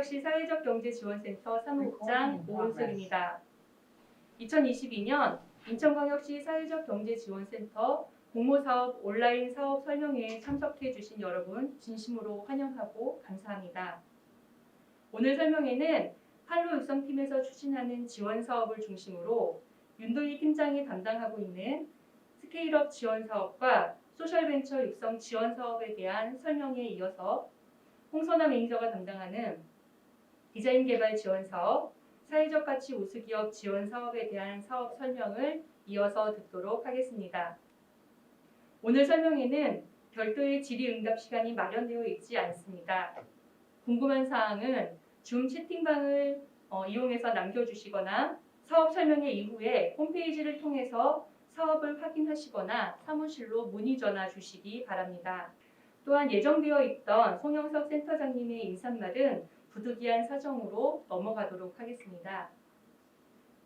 인천광역시 사회적경제지원센터 사무국장 오은숙입니다. 2022년 인천광역시 사회적경제지원센터 공모사업 온라인 사업 설명회에 참석해 주신 여러분 진심으로 환영하고 감사합니다. 오늘 설명회는 판로 육성팀에서 추진하는 지원사업을 중심으로 윤도희 팀장이 담당하고 있는 스케일업 지원사업과 소셜벤처 육성 지원사업에 대한 설명에 이어서 홍선아 매니저가 담당하는 디자인 개발 지원 사업, 사회적 가치 우수기업 지원 사업에 대한 사업 설명을 이어서 듣도록 하겠습니다. 오늘 설명회는 별도의 질의응답 시간이 마련되어 있지 않습니다. 궁금한 사항은 줌 채팅방을 이용해서 남겨주시거나 사업 설명회 이후에 홈페이지를 통해서 사업을 확인하시거나 사무실로 문의 전화 주시기 바랍니다. 또한 예정되어 있던 송영석 센터장님의 인사말은 부득이한 사정으로 넘어가도록 하겠습니다.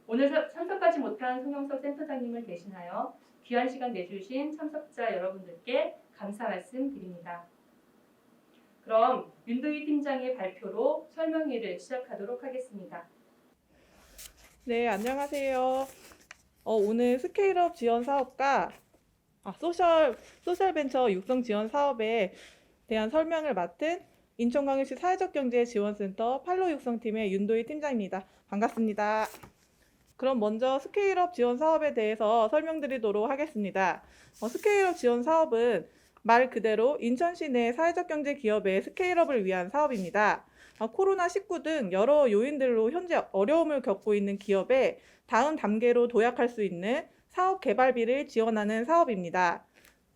오늘 참석하지 못한 송영석 센터장님을 대신하여 귀한 시간 내주신 참석자 여러분들께 감사 말씀드립니다. 그럼 윤도희 팀장의 발표로 설명회를 시작하도록 하겠습니다. 네, 안녕하세요. 오늘 스케일업 지원 사업과 소셜벤처 육성 지원 사업에 대한 설명을 맡은 인천광역시 사회적경제지원센터 판로 육성팀의 윤도희 팀장입니다. 반갑습니다. 그럼 먼저 스케일업 지원 사업에 대해서 설명드리도록 하겠습니다. 스케일업 지원 사업은 말 그대로 인천시 내 사회적 경제 기업의 스케일업을 위한 사업입니다. 코로나19 등 여러 요인들로 현재 어려움을 겪고 있는 기업에 다음 단계로 도약할 수 있는 사업 개발비를 지원하는 사업입니다.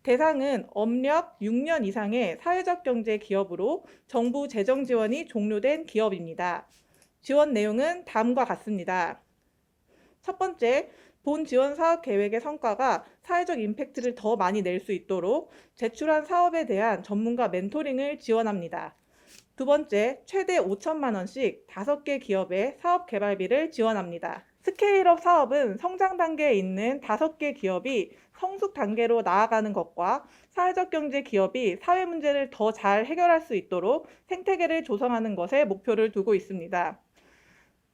대상은 업력 6년 이상의 사회적 경제 기업으로 정부 재정 지원이 종료된 기업입니다. 지원 내용은 다음과 같습니다. 첫 번째, 본 지원 사업 계획의 성과가 사회적 임팩트를 더 많이 낼 수 있도록 제출한 사업에 대한 전문가 멘토링을 지원합니다. 두 번째, 최대 5천만 원씩 5개 기업의 사업 개발비를 지원합니다. 스케일업 사업은 성장 단계에 있는 5개 기업이 성숙 단계로 나아가는 것과 사회적 경제 기업이 사회 문제를 더 잘 해결할 수 있도록 생태계를 조성하는 것에 목표를 두고 있습니다.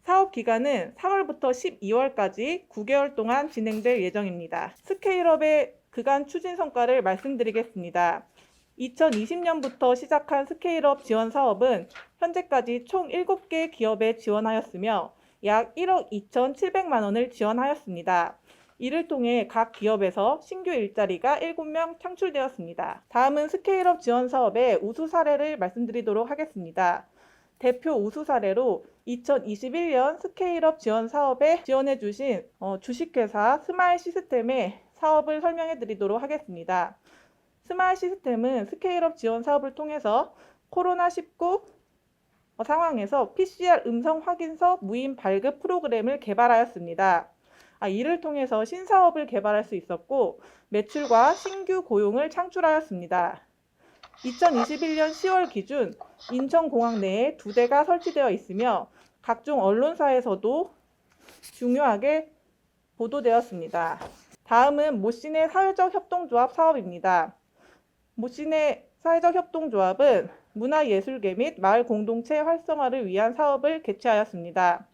사업 기간은 3월부터 12월까지 9개월 동안 진행될 예정입니다. 스케일업의 그간 추진 성과를 말씀드리겠습니다. 2020년부터 시작한 스케일업 지원 사업은 현재까지 총 7개 기업에 지원하였으며 약 1억 2,700만 원을 지원하였습니다. 이를 통해 각 기업에서 신규 일자리가 7명 창출되었습니다. 다음은 스케일업 지원 사업의 우수 사례를 말씀드리도록 하겠습니다. 대표 우수 사례로 2021년 스케일업 지원 사업에 지원해 주신 주식회사 스마일 시스템의 사업을 설명해 드리도록 하겠습니다. 스마일 시스템은 스케일업 지원 사업을 통해서 코로나19 상황에서 PCR 음성 확인서 무인 발급 프로그램을 개발하였습니다. 이를 통해서 신사업을 개발할 수 있었고 매출과 신규 고용을 창출하였습니다. 2021년 10월 기준 인천공항 내에 2대가 설치되어 있으며 각종 언론사에서도 중요하게 보도되었습니다. 다음은 모시내 사회적 협동조합 사업입니다. 모시내 사회적 협동조합은 문화예술계 및 마을 공동체 활성화를 위한 사업을 개최하였습니다.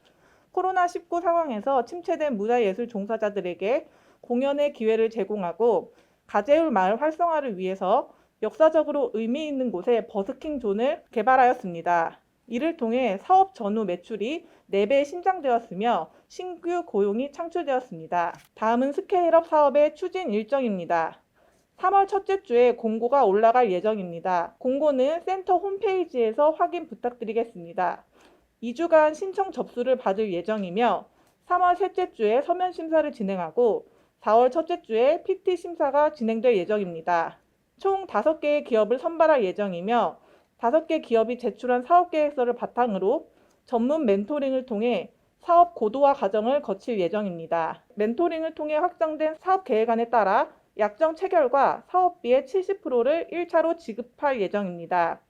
코로나19 상황에서 침체된 문화예술 종사자들에게 공연의 기회를 제공하고 가재울 마을 활성화를 위해서 역사적으로 의미 있는 곳에 버스킹 존을 개발하였습니다. 이를 통해 사업 전후 매출이 4배 신장되었으며 신규 고용이 창출되었습니다. 다음은 스케일업 사업의 추진 일정입니다. 3월 첫째 주에 공고가 올라갈 예정입니다. 공고는 센터 홈페이지에서 확인 부탁드리겠습니다. 2주간 신청 접수를 받을 예정이며 3월 셋째 주에 서면 심사를 진행하고 4월 첫째 주에 PT 심사가 진행될 예정입니다. 총 5개의 기업을 선발할 예정이며 5개 기업이 제출한 사업계획서를 바탕으로 전문 멘토링을 통해 사업 고도화 과정을 거칠 예정입니다. 멘토링을 통해 확정된 사업 계획안에 따라 약정 체결과 사업비의 70%를 1차로 지급할 예정입니다.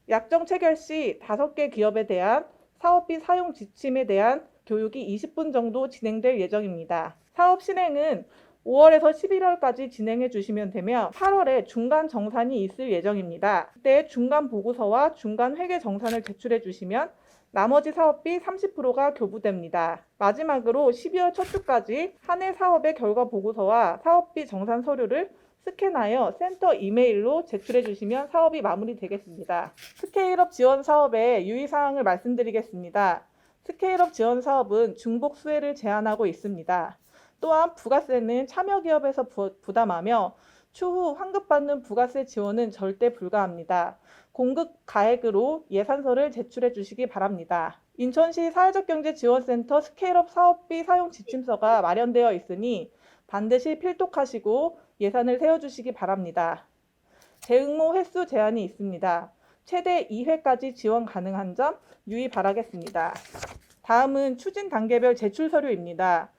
약정 체결 시 5개 기업에 대한 사업비 사용 지침에 대한 교육이 20분 정도 진행될 예정입니다. 사업 실행은 5월에서 11월까지 진행해 주시면 되며 8월에 중간 정산이 있을 예정입니다. 그때 중간 보고서와 중간 회계 정산을 제출해 주시면 나머지 사업비 30%가 교부됩니다. 마지막으로 12월 첫 주까지 한 해 사업의 결과 보고서와 사업비 정산 서류를 스캔하여 센터 이메일로 제출해 주시면 사업이 마무리되겠습니다. 스케일업 지원 사업의 유의사항을 말씀드리겠습니다. 스케일업 지원 사업은 중복 수혜를 제한하고 있습니다. 또한 부가세는 참여기업에서 부담하며 추후 환급받는 부가세 지원은 절대 불가합니다. 공급 가액으로 예산서를 제출해 주시기 바랍니다. 인천시 사회적경제지원센터 스케일업 사업비 사용 지침서가 마련되어 있으니 반드시 필독하시고 예산을 세워주시기 바랍니다. 재응모 횟수 제한이 있습니다. 최대 2회까지 지원 가능한 점 유의 바라겠습니다. 다음은 추진 단계별 제출 서류입니다.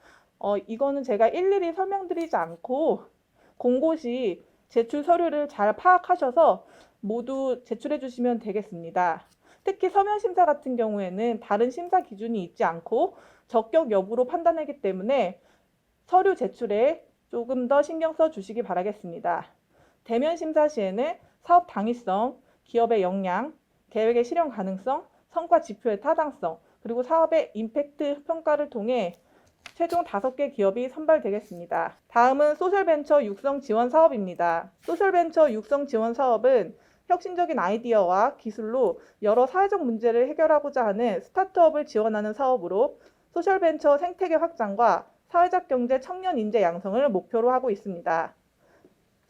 이거는 제가 일일이 설명드리지 않고 공고 시 제출 서류를 잘 파악하셔서 모두 제출해 주시면 되겠습니다. 특히 서면 심사 같은 경우에는 다른 심사 기준이 있지 않고 적격 여부로 판단하기 때문에 서류 제출에 조금 더 신경 써 주시기 바라겠습니다. 대면 심사 시에는 사업 당위성, 기업의 역량, 계획의 실현 가능성, 성과 지표의 타당성, 그리고 사업의 임팩트 평가를 통해 최종 5개 기업이 선발되겠습니다. 다음은 소셜벤처 육성 지원 사업입니다. 소셜벤처 육성 지원 사업은 혁신적인 아이디어와 기술로 여러 사회적 문제를 해결하고자 하는 스타트업을 지원하는 사업으로 소셜벤처 생태계 확장과 사회적 경제 청년 인재 양성을 목표로 하고 있습니다.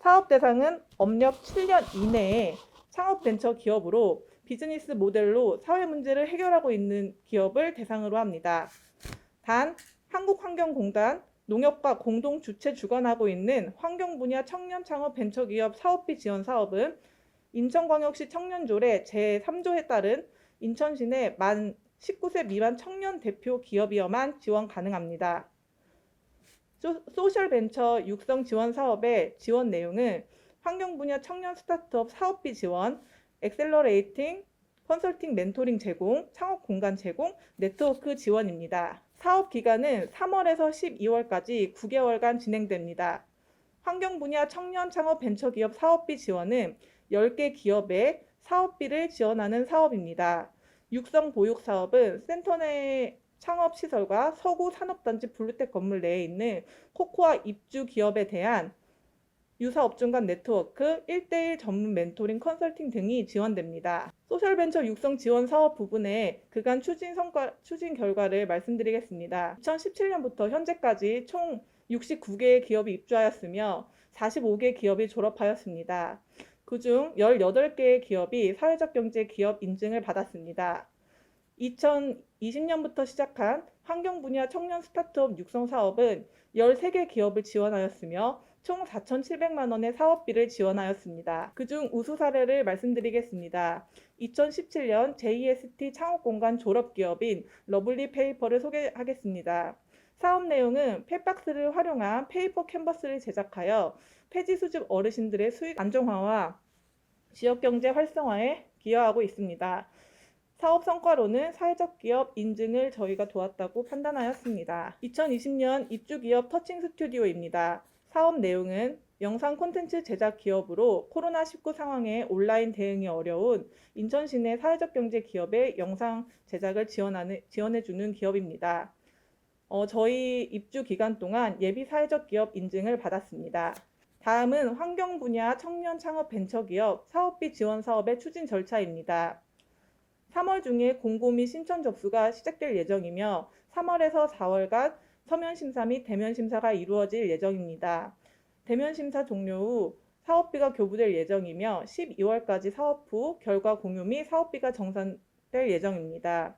사업 대상은 업력 7년 이내에 창업 벤처 기업으로 비즈니스 모델로 사회 문제를 해결하고 있는 기업을 대상으로 합니다. 단, 한국환경공단, 농협과 공동 주최 주관하고 있는 환경 분야 청년 창업 벤처기업 사업비 지원 사업은 인천광역시 청년조례 제3조에 따른 인천시 내 만 19세 미만 청년 대표 기업이어만 지원 가능합니다. 소셜벤처 육성 지원 사업의 지원 내용은 환경 분야 청년 스타트업 사업비 지원, 엑셀러레이팅, 컨설팅 멘토링 제공, 창업 공간 제공, 네트워크 지원입니다. 사업 기간은 3월에서 12월까지 9개월간 진행됩니다. 환경 분야 청년 창업 벤처기업 사업비 지원은 10개 기업의 사업비를 지원하는 사업입니다. 육성 보육 사업은 센터 내 창업시설과 서구 산업단지 블루텍 건물 내에 있는 코코아 입주 기업에 대한 유사업종 간 네트워크, 1대1 전문 멘토링 컨설팅 등이 지원됩니다. 소셜벤처 육성 지원 사업 부분의 그간 추진 결과를 말씀드리겠습니다. 2017년부터 현재까지 총 69개의 기업이 입주하였으며 45개 기업이 졸업하였습니다. 그중 18개의 기업이 사회적 경제 기업 인증을 받았습니다. 2020년부터 시작한 환경 분야 청년 스타트업 육성 사업은 13개 기업을 지원하였으며 총 4,700만 원의 사업비를 지원하였습니다. 그중 우수 사례를 말씀드리겠습니다. 2017년 JEST 창업공간 졸업기업인 러블리 페이퍼를 소개하겠습니다. 사업 내용은 폐박스를 활용한 페이퍼 캔버스를 제작하여 폐지 수집 어르신들의 수익 안정화와 지역경제 활성화에 기여하고 있습니다. 사업 성과로는 사회적 기업 인증을 저희가 도왔다고 판단하였습니다. 2020년 입주기업 터칭 스튜디오입니다. 사업 내용은 영상 콘텐츠 제작 기업으로 코로나19 상황에 온라인 대응이 어려운 인천 시내 사회적 경제 기업의 영상 제작을 지원해주는 기업입니다. 저희 입주 기간 동안 예비 사회적 기업 인증을 받았습니다. 다음은 환경 분야 청년 창업 벤처기업 사업비 지원 사업의 추진 절차입니다. 3월 중에 공고 및 신청 접수가 시작될 예정이며 3월에서 4월간 서면 심사 및 대면 심사가 이루어질 예정입니다. 대면 심사 종료 후 사업비가 교부될 예정이며 12월까지 사업 후 결과 공유 및 사업비가 정산될 예정입니다.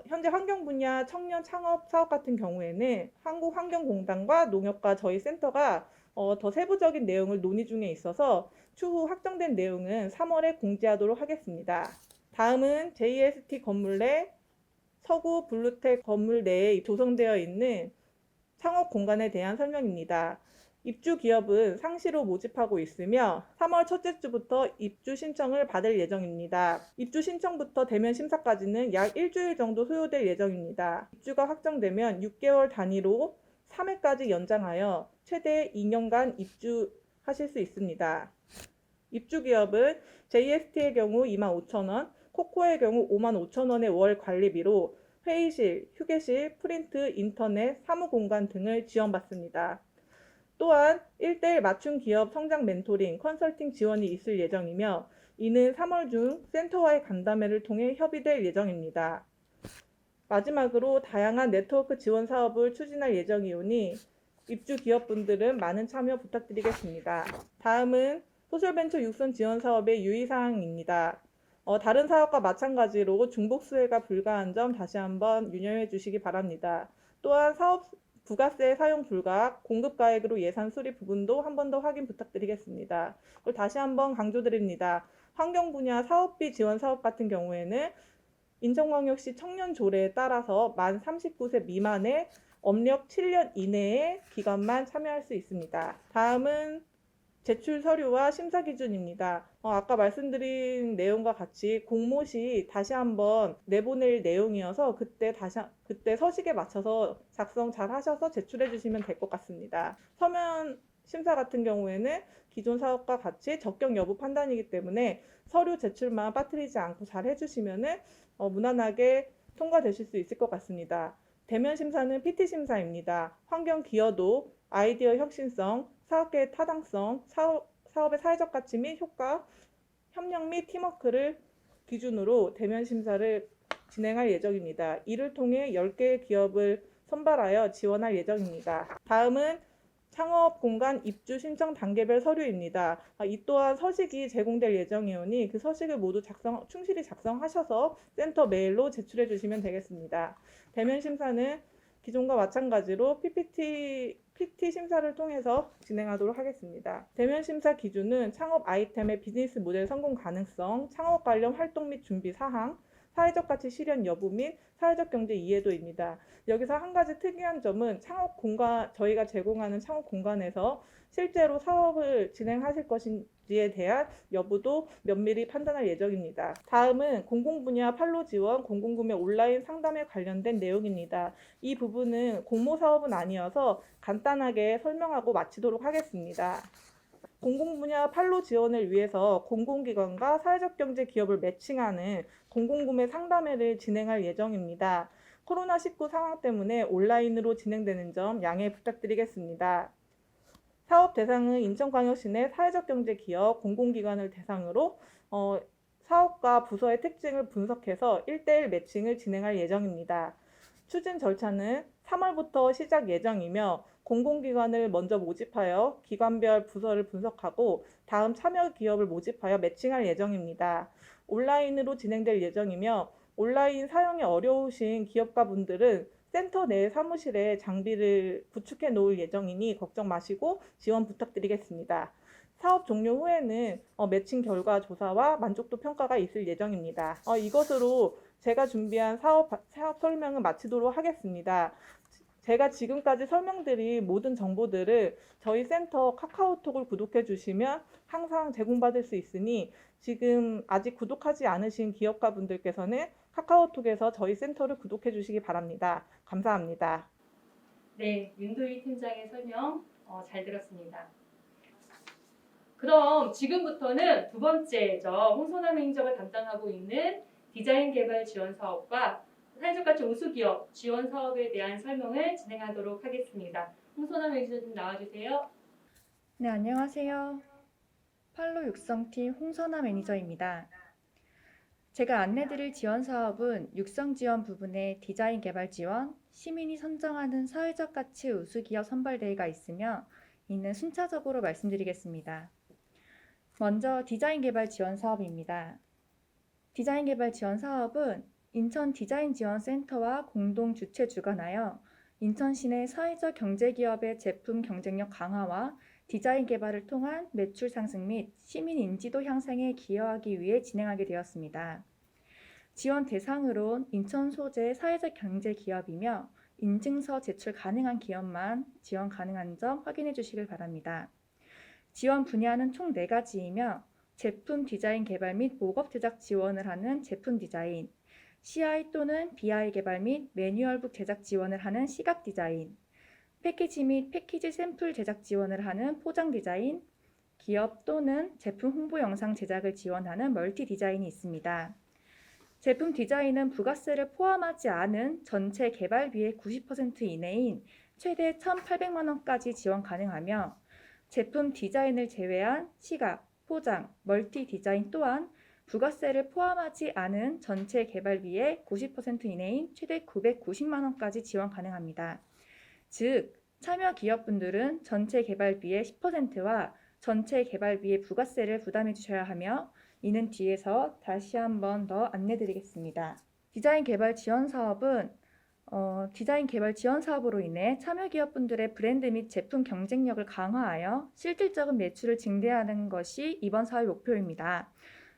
현재 환경 분야 청년 창업 사업 같은 경우에는 한국환경공단과 농협과 저희 센터가 더 세부적인 내용을 논의 중에 있어서 추후 확정된 내용은 3월에 공지하도록 하겠습니다. 다음은 JEST 건물 내 서구 블루텍 건물 내에 조성되어 있는 창업 공간에 대한 설명입니다. 입주 기업은 상시로 모집하고 있으며 3월 첫째 주부터 입주 신청을 받을 예정입니다. 입주 신청부터 대면 심사까지는 약 일주일 정도 소요될 예정입니다. 입주가 확정되면 6개월 단위로 3회까지 연장하여 최대 2년간 입주하실 수 있습니다. 입주 기업은 JST의 경우 25,000원, 코코의 경우 55,000원의 월 관리비로 회의실, 휴게실, 프린트, 인터넷, 사무공간 등을 지원받습니다. 또한 1:1 맞춤 기업 성장 멘토링, 컨설팅 지원이 있을 예정이며 이는 3월 중 센터와의 간담회를 통해 협의될 예정입니다. 마지막으로 다양한 네트워크 지원 사업을 추진할 예정이오니 입주 기업분들은 많은 참여 부탁드리겠습니다. 다음은 소셜벤처 육성 지원 사업의 유의사항입니다. 다른 사업과 마찬가지로 중복 수혜가 불가한 점 다시 한번 유념해 주시기 바랍니다. 또한 사업 부가세 사용 불가, 공급가액으로 예산 수립 부분도 한 번 더 확인 부탁드리겠습니다. 그리고 다시 한번 강조드립니다. 환경 분야 사업비 지원 사업 같은 경우에는 인천광역시 청년 조례에 따라서 만 39세 미만의 업력 7년 이내의 기관만 참여할 수 있습니다. 다음은 제출 서류와 심사 기준입니다. 아까 말씀드린 내용과 같이 공모시 다시 한번 내보낼 내용이어서 그때 서식에 맞춰서 작성 잘 하셔서 제출해 주시면 될 것 같습니다. 서면 심사 같은 경우에는 기존 사업과 같이 적격 여부 판단이기 때문에 서류 제출만 빠뜨리지 않고 잘 해주시면은 무난하게 통과되실 수 있을 것 같습니다. 대면 심사는 PT 심사입니다. 환경 기여도, 아이디어 혁신성, 사업계획 타당성, 사업의 사회적 가치 및 효과, 협력 및 팀워크를 기준으로 대면 심사를 진행할 예정입니다. 이를 통해 10개의 기업을 선발하여 지원할 예정입니다. 다음은 창업 공간 입주 신청 단계별 서류입니다. 이 또한 서식이 제공될 예정이오니 그 서식을 모두 충실히 작성하셔서 센터 메일로 제출해 주시면 되겠습니다. 대면 심사는 기존과 마찬가지로 PT 심사를 통해서 진행하도록 하겠습니다. 대면 심사 기준은 창업 아이템의 비즈니스 모델 성공 가능성, 창업 관련 활동 및 준비 사항, 사회적 가치 실현 여부 및 사회적 경제 이해도입니다. 여기서 한 가지 특이한 점은 창업 공간, 저희가 제공하는 창업 공간에서 실제로 사업을 진행하실 것인지에 대한 여부도 면밀히 판단할 예정입니다. 다음은 공공분야 판로 지원, 공공구매 온라인 상담에 관련된 내용입니다. 이 부분은 공모 사업은 아니어서 간단하게 설명하고 마치도록 하겠습니다. 공공분야 판로 지원을 위해서 공공기관과 사회적 경제 기업을 매칭하는 공공구매 상담회를 진행할 예정입니다. 코로나19 상황 때문에 온라인으로 진행되는 점 양해 부탁드리겠습니다. 사업 대상은 인천광역시 내 사회적 경제 기업, 공공기관을 대상으로 사업과 부서의 특징을 분석해서 1:1 매칭을 진행할 예정입니다. 추진 절차는 3월부터 시작 예정이며 공공기관을 먼저 모집하여 기관별 부서를 분석하고 다음 참여 기업을 모집하여 매칭할 예정입니다. 온라인으로 진행될 예정이며 온라인 사용이 어려우신 기업가 분들은 센터 내 사무실에 장비를 구축해 놓을 예정이니 걱정 마시고 지원 부탁드리겠습니다. 사업 종료 후에는 매칭 결과 조사와 만족도 평가가 있을 예정입니다. 이것으로 제가 준비한 사업 설명은 마치도록 하겠습니다. 제가 지금까지 설명드린 모든 정보들을 저희 센터 카카오톡을 구독해 주시면 항상 제공받을 수 있으니 지금 아직 구독하지 않으신 기업가 분들께서는 카카오톡에서 저희 센터를 구독해 주시기 바랍니다. 감사합니다. 네, 윤도희 팀장의 설명 잘 들었습니다. 그럼 지금부터는 두 번째죠. 홍소남 매니저가 담당하고 있는 디자인 개발 지원 사업과 사회적 가치 우수기업 지원 사업에 대한 설명을 진행하도록 하겠습니다. 홍소남 매니저님 나와주세요. 네, 안녕하세요. 팔로 육성팀 홍선아 매니저입니다. 제가 안내드릴 지원 사업은 육성 지원 부분에 디자인 개발 지원, 시민이 선정하는 사회적 가치 우수기업 선발대회가 있으며 이는 순차적으로 말씀드리겠습니다. 먼저 디자인 개발 지원 사업입니다. 디자인 개발 지원 사업은 인천 디자인 지원 센터와 공동 주최 주관하여 인천시 내 사회적 경제기업의 제품 경쟁력 강화와 디자인 개발을 통한 매출 상승 및 시민 인지도 향상에 기여하기 위해 진행하게 되었습니다. 지원 대상으론 인천 소재 사회적 경제 기업이며 인증서 제출 가능한 기업만 지원 가능한 점 확인해 주시길 바랍니다. 지원 분야는 총 4가지이며 제품 디자인 개발 및 모업 제작 지원을 하는 제품 디자인, CI 또는 BI 개발 및 매뉴얼북 제작 지원을 하는 시각 디자인, 패키지 및 패키지 샘플 제작 지원을 하는 포장 디자인, 기업 또는 제품 홍보 영상 제작을 지원하는 멀티 디자인이 있습니다. 제품 디자인은 부가세를 포함하지 않은 전체 개발비의 90% 이내인 최대 1,800만 원까지 지원 가능하며 제품 디자인을 제외한 시각, 포장, 멀티 디자인 또한 부가세를 포함하지 않은 전체 개발비의 90% 이내인 최대 990만 원까지 지원 가능합니다. 즉, 참여 기업분들은 전체 개발비의 10%와 전체 개발비의 부가세를 부담해 주셔야 하며 이는 뒤에서 다시 한 번 더 안내드리겠습니다. 디자인 개발 지원 사업은 디자인 개발 지원 사업으로 인해 참여 기업분들의 브랜드 및 제품 경쟁력을 강화하여 실질적인 매출을 증대하는 것이 이번 사업의 목표입니다.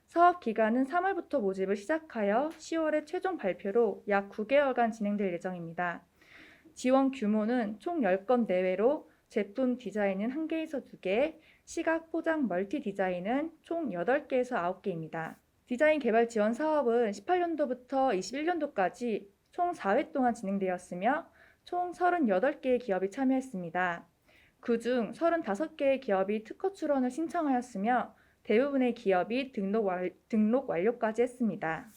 사업 기간은 3월부터 모집을 시작하여 10월에 최종 발표로 약 9개월간 진행될 예정입니다. 지원 규모는 총 10건 내외로 제품 디자인은 1개에서 2개, 시각, 포장, 멀티 디자인은 총 8개에서 9개입니다. 디자인 개발 지원 사업은 18년도부터 21년도까지 총 4회 동안 진행되었으며 총 38개의 기업이 참여했습니다. 그중 35개의 기업이 특허 출원을 신청하였으며 대부분의 기업이 등록 완료까지 했습니다.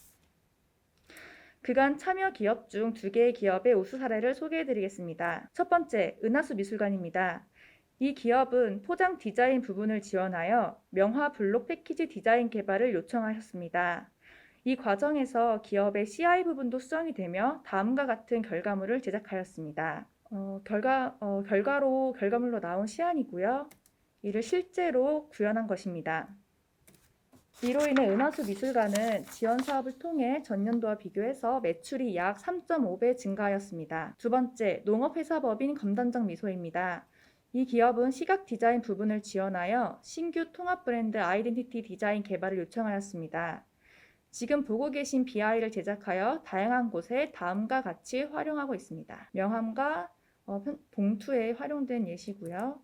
그간 참여 기업 중 2개의 기업의 우수 사례를 소개해드리겠습니다. 첫 번째, 은하수 미술관입니다. 이 기업은 포장 디자인 부분을 지원하여 명화 블록 패키지 디자인 개발을 요청하였습니다. 이 과정에서 기업의 CI 부분도 수정이 되며 다음과 같은 결과물을 제작하였습니다. 결과물로 나온 시안이고요. 이를 실제로 구현한 것입니다. 이로 인해 은하수 미술관은 지원 사업을 통해 전년도와 비교해서 매출이 약 3.5배 증가하였습니다. 두 번째, 농업회사법인 검단정 미소입니다. 이 기업은 시각 디자인 부분을 지원하여 신규 통합 브랜드 아이덴티티 디자인 개발을 요청하였습니다. 지금 보고 계신 BI를 제작하여 다양한 곳에 다음과 같이 활용하고 있습니다. 명함과 봉투에 활용된 예시고요.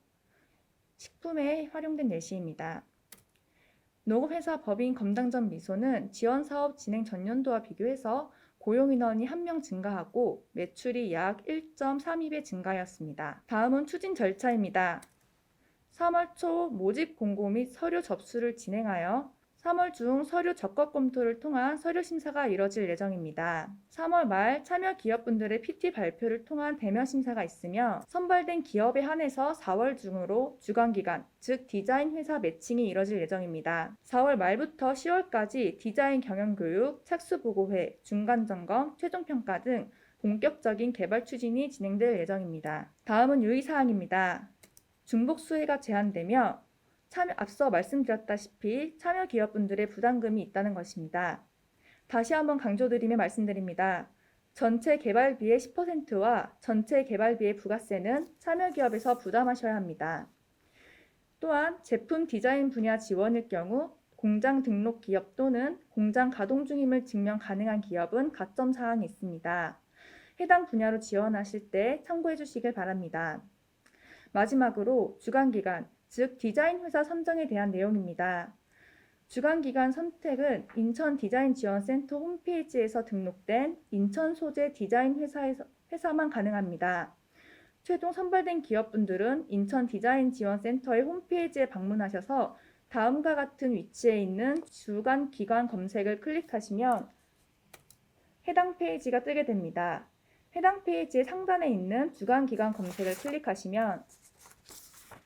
식품에 활용된 예시입니다. 농업회사 법인 검단점 미소는 지원사업 진행 전년도와 비교해서 고용인원이 1명 증가하고 매출이 약 1.32배 증가하였습니다. 다음은 추진 절차입니다. 3월 초 모집 공고 및 서류 접수를 진행하여 3월 중 서류 적합 검토를 통한 서류 심사가 이뤄질 예정입니다. 3월 말 참여 기업분들의 PT 발표를 통한 대면 심사가 있으며 선발된 기업에 한해서 4월 중으로 주관기관, 즉 디자인 회사 매칭이 이뤄질 예정입니다. 4월 말부터 10월까지 디자인 경영교육, 착수보고회, 중간점검, 최종평가 등 본격적인 개발 추진이 진행될 예정입니다. 다음은 유의사항입니다. 중복수혜가 제한되며 앞서 말씀드렸다시피 참여 기업분들의 부담금이 있다는 것입니다. 다시 한번 강조드리며 말씀드립니다. 전체 개발비의 10%와 전체 개발비의 부가세는 참여 기업에서 부담하셔야 합니다. 또한 제품 디자인 분야 지원일 경우 공장 등록 기업 또는 공장 가동 중임을 증명 가능한 기업은 가점 사항이 있습니다. 해당 분야로 지원하실 때 참고해 주시길 바랍니다. 마지막으로 주관기관, 즉 디자인 회사 선정에 대한 내용입니다. 주관기관 선택은 인천 디자인 지원센터 홈페이지에서 등록된 인천 소재 디자인 회사만 가능합니다. 최종 선발된 기업분들은 인천 디자인 지원센터의 홈페이지에 방문하셔서 다음과 같은 위치에 있는 주관기관 검색을 클릭하시면 해당 페이지가 뜨게 됩니다. 해당 페이지의 상단에 있는 주관기관 검색을 클릭하시면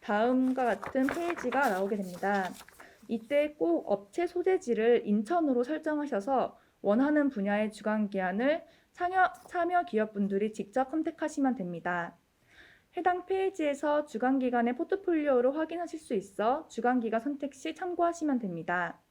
다음과 같은 페이지가 나오게 됩니다. 이때 꼭 업체 소재지를 인천으로 설정하셔서 원하는 분야의 주관기관을 참여 기업분들이 직접 선택하시면 됩니다. 해당 페이지에서 주관기관의 포트폴리오를 확인하실 수 있어 주관기관 선택 시 참고하시면 됩니다.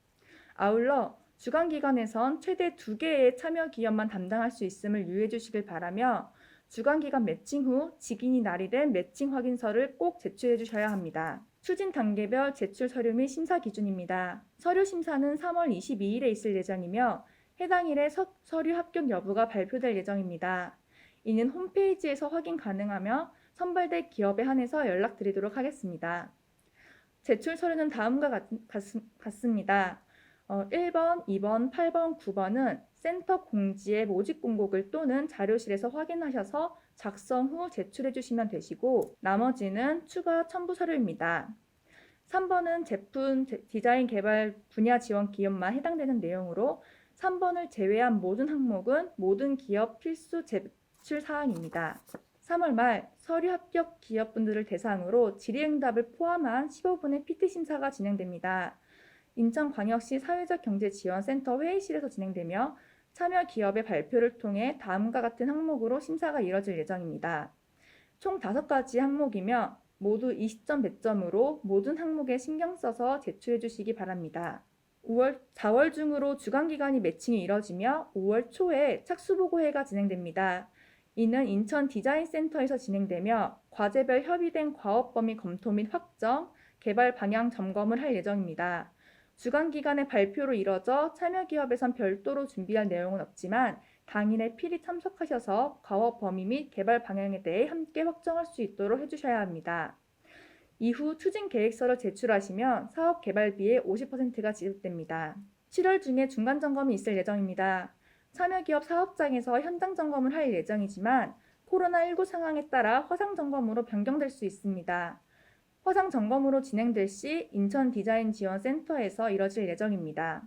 아울러 주관기관에선 최대 2개의 참여 기업만 담당할 수 있음을 유의해 주시길 바라며 주관기관 매칭 후 직인이 날이된 매칭 확인서를 꼭 제출해 주셔야 합니다. 추진 단계별 제출 서류 및 심사 기준입니다. 서류 심사는 3월 22일에 있을 예정이며 해당 일에 서류 합격 여부가 발표될 예정입니다. 이는 홈페이지에서 확인 가능하며 선발된 기업에 한해서 연락드리도록 하겠습니다. 제출 서류는 다음과 같습니다. 1번, 2번, 8번, 9번은 센터 공지의 모집 공고글 또는 자료실에서 확인하셔서 작성 후 제출해 주시면 되시고 나머지는 추가 첨부 서류입니다. 3번은 제품 디자인 개발 분야 지원 기업만 해당되는 내용으로 3번을 제외한 모든 항목은 모든 기업 필수 제출 사항입니다. 3월 말 서류 합격 기업분들을 대상으로 질의응답을 포함한 15분의 PT 심사가 진행됩니다. 인천광역시 사회적경제지원센터 회의실에서 진행되며 참여 기업의 발표를 통해 다음과 같은 항목으로 심사가 이뤄질 예정입니다. 총 5가지 항목이며 모두 20점 배점으로 모든 항목에 신경 써서 제출해 주시기 바랍니다. 4월 중으로 주간기간이 매칭이 이뤄지며 5월 초에 착수보고회가 진행됩니다. 이는 인천 디자인센터에서 진행되며 과제별 협의된 과업 범위 검토 및 확정, 개발 방향 점검을 할 예정입니다. 주간기간의 발표로 이뤄져 참여기업에선 별도로 준비할 내용은 없지만 당일에 필히 참석하셔서 과업 범위 및 개발 방향에 대해 함께 확정할 수 있도록 해주셔야 합니다. 이후 추진 계획서를 제출하시면 사업 개발비의 50%가 지급됩니다. 7월 중에 중간 점검이 있을 예정입니다. 참여기업 사업장에서 현장 점검을 할 예정이지만 코로나19 상황에 따라 화상 점검으로 변경될 수 있습니다. 화상 점검으로 진행될 시 인천 디자인 지원 센터에서 이뤄질 예정입니다.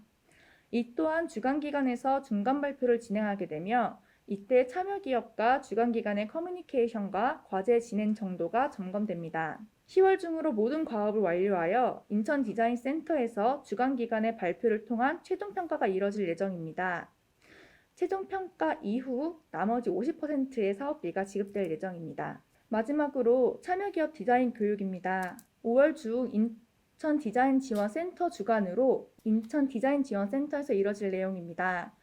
이 또한 주간기간에서 중간 발표를 진행하게 되며 이때 참여기업과 주간기간의 커뮤니케이션과 과제 진행 정도가 점검됩니다. 10월 중으로 모든 과업을 완료하여 인천 디자인 센터에서 주간기간의 발표를 통한 최종평가가 이뤄질 예정입니다. 최종평가 이후 나머지 50%의 사업비가 지급될 예정입니다. 마지막으로 참여기업 디자인 교육입니다. 5월 중 인천 디자인 지원 센터 주관으로 인천 디자인 지원 센터에서 이뤄질 내용입니다.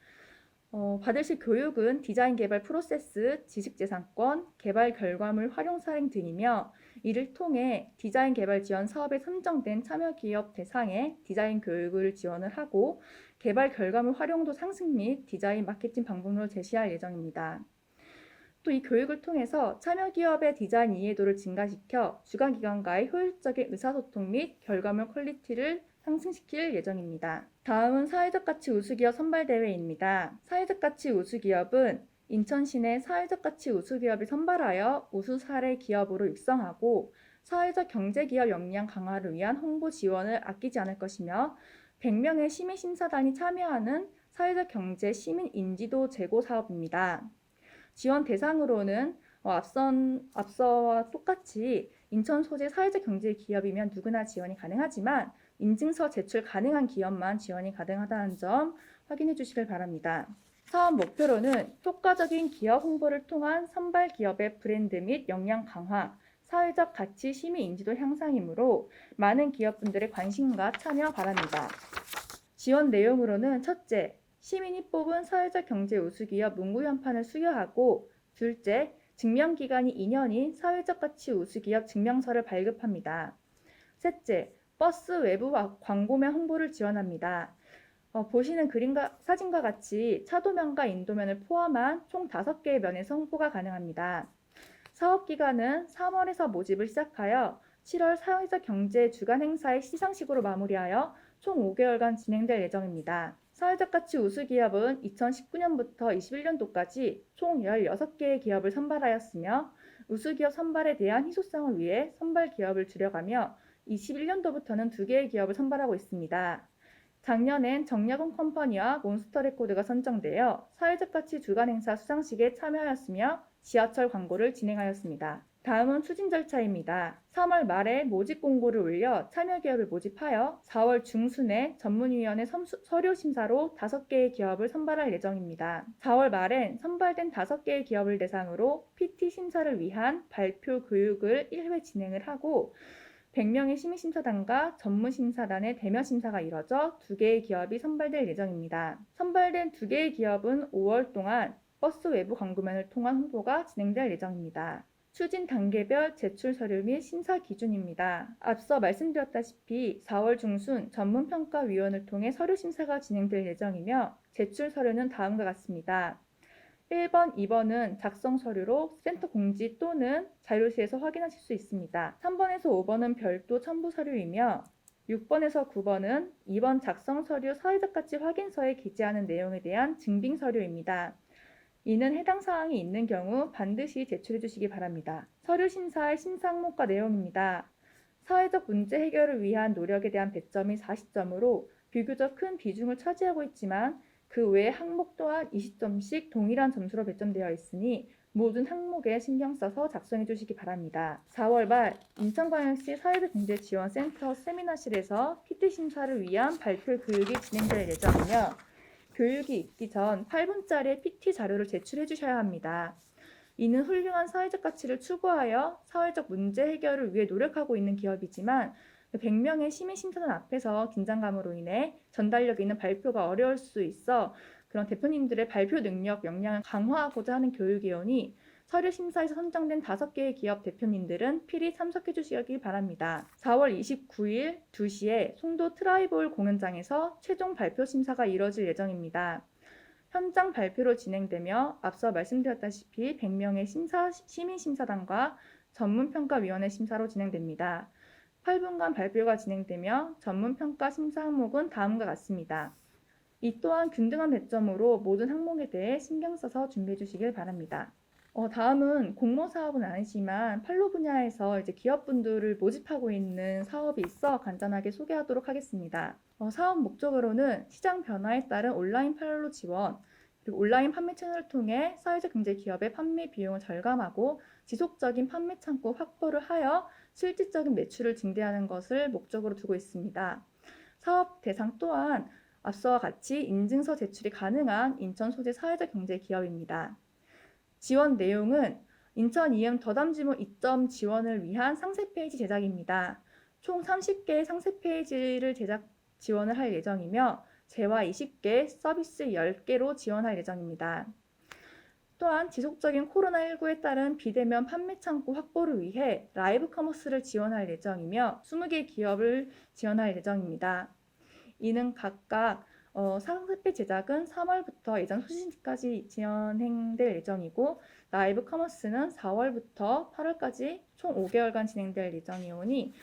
받으실 교육은 디자인 개발 프로세스, 지식재산권, 개발 결과물 활용 사행 등이며 이를 통해 디자인 개발 지원 사업에 선정된 참여기업 대상의 디자인 교육을 지원을 하고 개발 결과물 활용도 상승 및 디자인 마케팅 방법론을 제시할 예정입니다. 또 이 교육을 통해서 참여기업의 디자인 이해도를 증가시켜 주간기관과의 효율적인 의사소통 및 결과물 퀄리티를 상승시킬 예정입니다. 다음은 사회적 가치 우수기업 선발대회입니다. 사회적 가치 우수기업은 인천시 내 사회적 가치 우수기업을 선발하여 우수 사례 기업으로 육성하고 사회적 경제기업 역량 강화를 위한 홍보 지원을 아끼지 않을 것이며 100명의 시민심사단이 참여하는 사회적 경제 시민 인지도 제고 사업입니다. 지원 대상으로는 앞서와 똑같이 인천 소재 사회적 경제 기업이면 누구나 지원이 가능하지만 인증서 제출 가능한 기업만 지원이 가능하다는 점 확인해 주시길 바랍니다. 사업 목표로는 효과적인 기업 홍보를 통한 선발 기업의 브랜드 및 역량 강화, 사회적 가치 시민 인지도 향상이므로 많은 기업분들의 관심과 참여 바랍니다. 지원 내용으로는 첫째, 시민이 뽑은 사회적 경제 우수기업 문구 현판을 수여하고 둘째, 증명기간이 2년인 사회적 가치 우수기업 증명서를 발급합니다. 셋째, 버스 외부 광고면 홍보를 지원합니다. 보시는 사진과 같이 차도면과 인도면을 포함한 총 5개의 면에서 홍보가 가능합니다. 사업기간은 3월에서 모집을 시작하여 7월 사회적 경제 주간 행사의 시상식으로 마무리하여 총 5개월간 진행될 예정입니다. 사회적 가치 우수기업은 2019년부터 21년도까지 총 16개의 기업을 선발하였으며 우수기업 선발에 대한 희소성을 위해 선발 기업을 줄여가며 21년도부터는 2개의 기업을 선발하고 있습니다. 작년엔 정약용 컴퍼니와 몬스터레코드가 선정되어 사회적 가치 주간 행사 수상식에 참여하였으며 지하철 광고를 진행하였습니다. 다음은 추진 절차입니다. 3월 말에 모집 공고를 올려 참여기업을 모집하여 4월 중순에 전문위원회 서류 심사로 5개의 기업을 선발할 예정입니다. 4월 말엔 선발된 5개의 기업을 대상으로 PT 심사를 위한 발표 교육을 1회 진행을 하고 100명의 시민심사단과 전문심사단의 대면 심사가 이뤄져 2개의 기업이 선발될 예정입니다. 선발된 2개의 기업은 5월 동안 버스 외부 광고면을 통한 홍보가 진행될 예정입니다. 추진 단계별 제출 서류 및 심사 기준입니다. 앞서 말씀드렸다시피 4월 중순 전문평가위원을 통해 서류 심사가 진행될 예정이며 제출 서류는 다음과 같습니다. 1번, 2번은 작성 서류로 센터 공지 또는 자료실에서 확인하실 수 있습니다. 3번에서 5번은 별도 첨부 서류이며 6번에서 9번은 2번 작성 서류 사회적 가치 확인서에 기재하는 내용에 대한 증빙 서류입니다. 이는 해당 사항이 있는 경우 반드시 제출해 주시기 바랍니다. 서류 심사의 심사 항목과 내용입니다. 사회적 문제 해결을 위한 노력에 대한 배점이 40점으로 비교적 큰 비중을 차지하고 있지만 그 외 항목 또한 20점씩 동일한 점수로 배점되어 있으니 모든 항목에 신경 써서 작성해 주시기 바랍니다. 4월 말 인천광역시 사회복지지원센터 세미나실에서 PT 심사를 위한 발표 교육이 진행될 예정이며 교육이 있기 전 8분짜리 PT 자료를 제출해 주셔야 합니다. 이는 훌륭한 사회적 가치를 추구하여 사회적 문제 해결을 위해 노력하고 있는 기업이지만 100명의 시민심사단 앞에서 긴장감으로 인해 전달력 있는 발표가 어려울 수 있어 그런 대표님들의 발표 능력, 역량을 강화하고자 하는 교육이오니 서류 심사에서 선정된 5개의 기업 대표님들은 필히 참석해 주시기 바랍니다. 4월 29일 2시에 송도 트라이볼 공연장에서 최종 발표 심사가 이뤄질 예정입니다. 현장 발표로 진행되며 앞서 말씀드렸다시피 100명의 시민심사단과 전문평가위원회 심사로 진행됩니다. 8분간 발표가 진행되며 전문평가 심사 항목은 다음과 같습니다. 이 또한 균등한 배점으로 모든 항목에 대해 신경 써서 준비해 주시길 바랍니다. 다음은 공모 사업은 아니지만 팔로 분야에서 이제 기업분들을 모집하고 있는 사업이 있어 간단하게 소개하도록 하겠습니다. 사업 목적으로는 시장 변화에 따른 온라인 팔로 지원, 그리고 온라인 판매 채널을 통해 사회적 경제 기업의 판매 비용을 절감하고 지속적인 판매 창구 확보를 하여 실질적인 매출을 증대하는 것을 목적으로 두고 있습니다. 사업 대상 또한 앞서와 같이 인증서 제출이 가능한 인천 소재 사회적 경제 기업입니다. 지원 내용은 인천 이음 더담지문 이점 지원을 위한 상세 페이지 제작입니다. 총 30개의 상세 페이지를 지원을 할 예정이며 재화 20개, 서비스 10개로 지원할 예정입니다. 또한 지속적인 코로나19에 따른 비대면 판매 창구 확보를 위해 라이브 커머스를 지원할 예정이며 20개 기업을 지원할 예정입니다. 이는 각각 상세페 제작은 3월부터 예정 소진까지 진행될 예정이고 라이브 커머스는 4월부터 8월까지 총 5개월간 진행될 예정이오니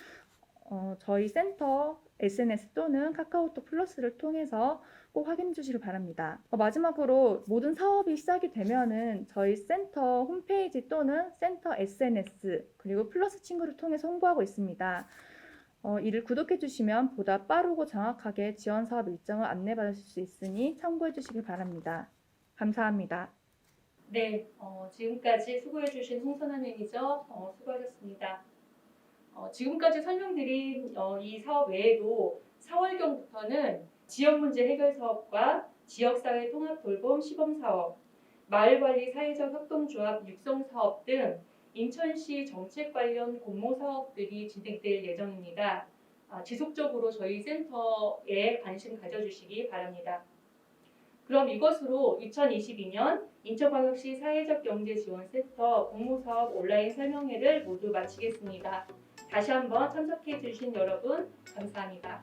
저희 센터 SNS 또는 카카오톡 플러스를 통해서 꼭 확인해 주시길 바랍니다. 마지막으로 모든 사업이 시작이 되면은 저희 센터 홈페이지 또는 센터 SNS 그리고 플러스 친구를 통해서 홍보하고 있습니다. 이를 구독해 주시면 보다 빠르고 정확하게 지원 사업 일정을 안내받으실 수 있으니 참고해 주시길 바랍니다. 감사합니다. 네, 지금까지 수고해주신 홍선아 매니저 수고하셨습니다. 지금까지 설명드린 이 사업 외에도 4월경부터는 지역문제 해결 사업과 지역사회 통합 돌봄 시범사업, 마을관리 사회적 협동조합 육성사업 등 인천시 정책 관련 공모 사업들이 진행될 예정입니다. 지속적으로 저희 센터에 관심 가져주시기 바랍니다. 그럼 이것으로 2022년 인천광역시 사회적경제지원센터 공모사업 온라인 설명회를 모두 마치겠습니다. 다시 한번 참석해 주신 여러분 감사합니다.